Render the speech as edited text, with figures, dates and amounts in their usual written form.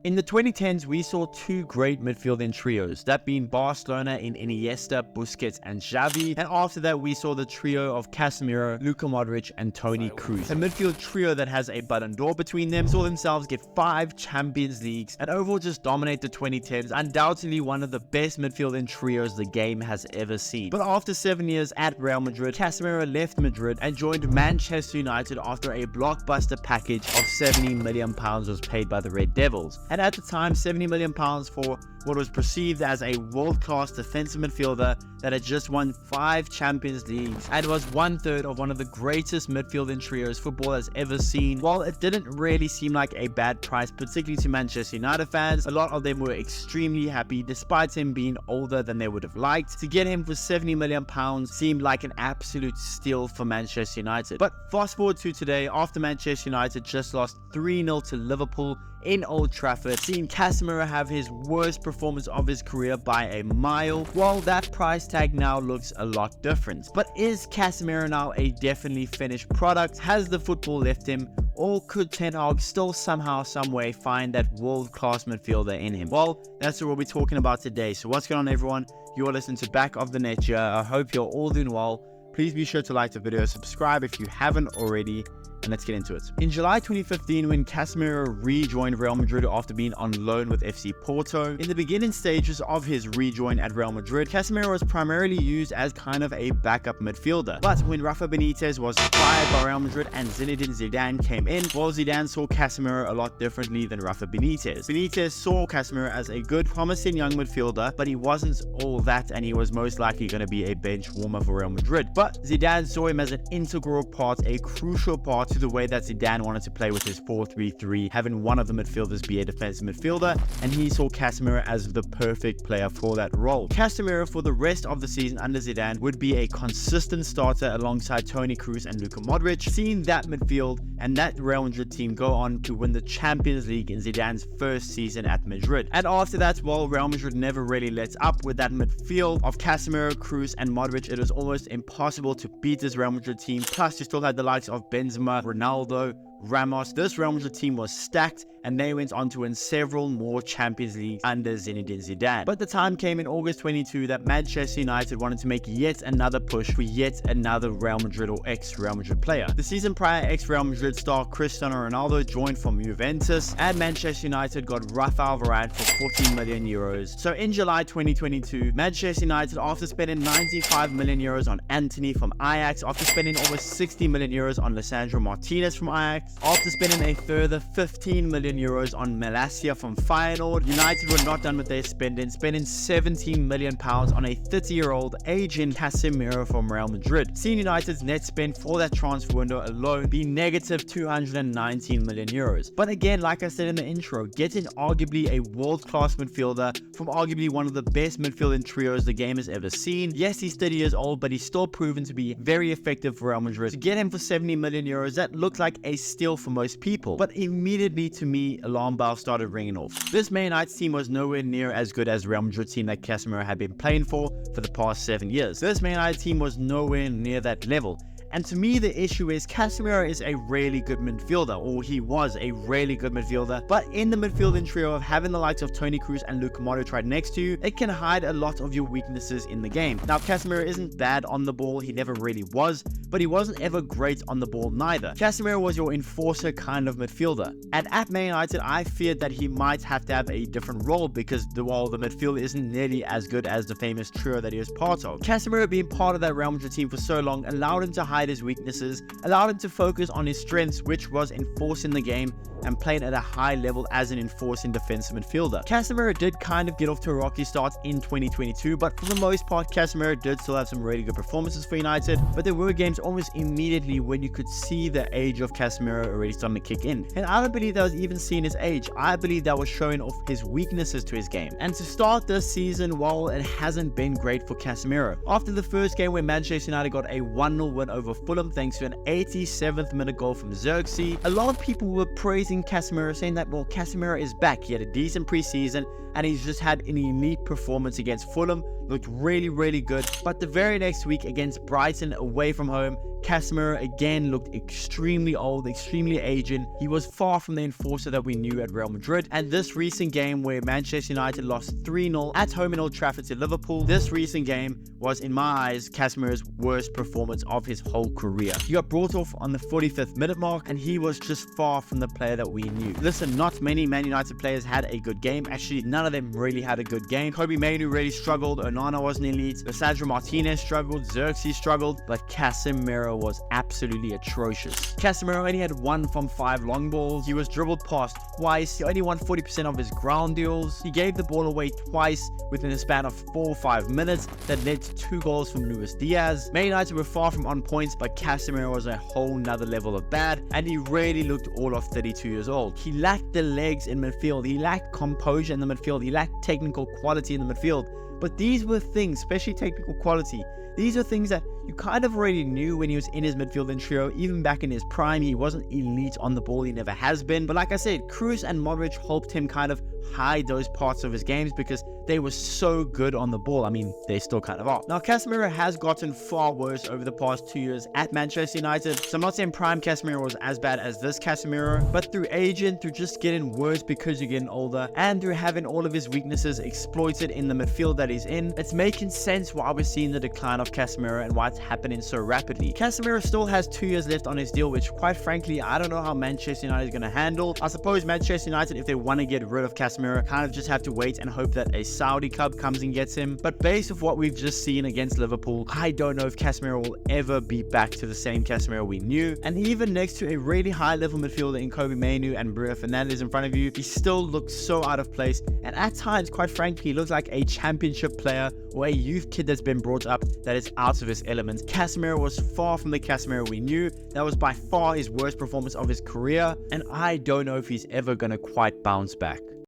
In the 2010s, we saw two great midfielding trios, that being Barcelona in Iniesta, Busquets, and Xavi, and after that we saw the trio of Casemiro, Luka Modric, and Toni Kroos. A midfield trio that has a Ballon d'Or between them, saw themselves get 5 Champions Leagues, and overall just dominate the 2010s, undoubtedly one of the best midfielding trios the game has ever seen. But after 7 years at Real Madrid, Casemiro left Madrid and joined Manchester United after a blockbuster package of £70 million was paid by the Red Devils. And at the time, £70 million for what was perceived as a world-class defensive midfielder that had just won 5 Champions Leagues and was 1/3 of one of the greatest midfielding trios football has ever seen. While it didn't really seem like a bad price, particularly to Manchester United fans, a lot of them were extremely happy despite him being older than they would have liked. To get him for £70 million seemed like an absolute steal for Manchester United. But fast forward to today, after Manchester United just lost 3-0 to Liverpool in Old Trafford, seeing Casemiro have his worst performance of his career by a mile, while that price tag now looks a lot different. But is Casemiro now a definitely finished product? Has the football left him? Or could Ten Hag still somehow, someway find that world-class midfielder in him? Well, that's what we'll be talking about today. So what's going on, everyone? You're listening to Back of the Net here. I hope you're all doing well. Please be sure to like the video, subscribe if you haven't already, and let's get into it. In July 2015, when Casemiro rejoined Real Madrid after being on loan with FC Porto, in the beginning stages of his rejoin at Real Madrid, Casemiro was primarily used as kind of a backup midfielder. But when Rafa Benitez was fired by Real Madrid and Zinedine Zidane came in, well, Zidane saw Casemiro a lot differently than Rafa Benitez. Benitez saw Casemiro as a good, promising young midfielder, but he wasn't all that, and he was most likely going to be a bench warmer for Real Madrid. But Zidane saw him as an integral part, a crucial part to the way that Zidane wanted to play with his 4-3-3, having one of the midfielders be a defensive midfielder, and he saw Casemiro as the perfect player for that role. Casemiro for the rest of the season under Zidane would be a consistent starter alongside Toni Kroos and Luka Modric, seeing that midfield and that Real Madrid team go on to win the Champions League in Zidane's first season at Madrid. And after that, while Real Madrid never really let up with that midfield of Casemiro, Kroos, and Modric, it was almost impossible to beat this Real Madrid team. Plus, you still had the likes of Benzema, Ronaldo, Ramos. This Real Madrid team was stacked, and they went on to win several more Champions Leagues under Zinedine Zidane. But the time came in August 22 that Manchester United wanted to make yet another push for yet another Real Madrid or ex-Real Madrid player. The season prior, ex-Real Madrid star Cristiano Ronaldo joined from Juventus, and Manchester United got Rafael Varane for €14 million. So in July 2022, Manchester United, after spending €95 million on Antony from Ajax, after spending almost €60 million on Lisandro Martinez from Ajax, after spending a further €15 million on Malacia from Feyenoord, United were not done with their spending £17 million on a 30-year-old aging Casemiro from Real Madrid, seeing United's net spend for that transfer window alone be negative €219 million. But again, like I said in the intro, getting arguably a world-class midfielder from arguably one of the best midfielding trios the game has ever seen. Yes, he's 30 years old, but he's still proven to be very effective for Real Madrid. To get him for €70 million, that looked like a steal for most people. But immediately, to me, alarm bells started ringing off. This Man United team was nowhere near as good as the Real Madrid team that Casemiro had been playing for the past 7 years. This Man United team was nowhere near that level. And to me, the issue is Casemiro is a really good midfielder, or he was a really good midfielder. But in the midfielding trio of having the likes of Toni Kroos and Luka Modric right next to you, it can hide a lot of your weaknesses in the game. Now, Casemiro isn't bad on the ball, he never really was, but he wasn't ever great on the ball neither. Casemiro was your enforcer kind of midfielder. And at Man United, I feared that he might have to have a different role because while the midfield isn't nearly as good as the famous trio that he was part of. Casemiro being part of that Real Madrid team for so long allowed him to hide his weaknesses, allowed him to focus on his strengths, which was enforcing the game and playing at a high level as an enforcing defensive midfielder. Casemiro did kind of get off to a rocky start in 2022, but for the most part, Casemiro did still have some really good performances for United, but there were games almost immediately when you could see the age of Casemiro already starting to kick in. And I don't believe that was even seeing his age. I believe that was showing off his weaknesses to his game. And to start this season, while it hasn't been great for Casemiro, after the first game where Manchester United got a 1-0 win over Fulham thanks to an 87th minute goal from Xerxes, a lot of people were praising praising Casemiro, saying that, well, Casemiro is back. He had a decent preseason and he's just had an elite performance against Fulham. Looked really, really good. But the very next week against Brighton away from home, Casemiro again looked extremely old, extremely aging. He was far from the enforcer that we knew at Real Madrid. And this recent game where Manchester United lost 3-0 at home in Old Trafford to Liverpool, this recent game was, in my eyes, Casemiro's worst performance of his whole career. He got brought off on the 45th minute mark and he was just far from the player that we knew. Listen, not many Man United players had a good game. Actually, none of them really had a good game. Kobbie Mainoo really struggled. Onana wasn't elite. Lisandro Martinez struggled. Xerxes struggled. But Casemiro was absolutely atrocious. Casemiro only had 1 from 5 long balls. He was dribbled past twice. He only won 40% of his ground duels. He gave the ball away twice within a span of 4 or 5 minutes that led to 2 goals from Luis Diaz. Man United were far from on points, but Casemiro was a whole nother level of bad, and he really looked all of 32 years old. He lacked the legs in midfield. He lacked composure in the midfield. He lacked technical quality in the midfield. But these were things, especially technical quality, these are things that you kind of already knew when he was in his midfield trio. Even back in his prime, he wasn't elite on the ball. He never has been. But like I said, Kroos and Modric helped him kind of hide those parts of his games because they were so good on the ball. I mean, they still kind of are. Now, Casemiro has gotten far worse over the past 2 years at Manchester United. So I'm not saying prime Casemiro was as bad as this Casemiro, but through aging, through just getting worse because you're getting older, and through having all of his weaknesses exploited in the midfield that he's in, it's making sense why we're seeing the decline of Casemiro and why it's happening so rapidly. Casemiro still has 2 years left on his deal, which quite frankly, I don't know how Manchester United is going to handle. I suppose Manchester United, if they want to get rid of Casemiro, kind of just have to wait and hope that a Saudi club comes and gets him. But based off what we've just seen against Liverpool, I don't know if Casemiro will ever be back to the same Casemiro we knew. And even next to a really high level midfielder in Kobbie Mainoo and Bruno Fernandes in front of you, he still looks so out of place. And at times, quite frankly, he looks like a championship player or a youth kid that's been brought up that is out of his element. Casemiro was far from the Casemiro we knew. That was by far his worst performance of his career. And I don't know if he's ever going to quite bounce back.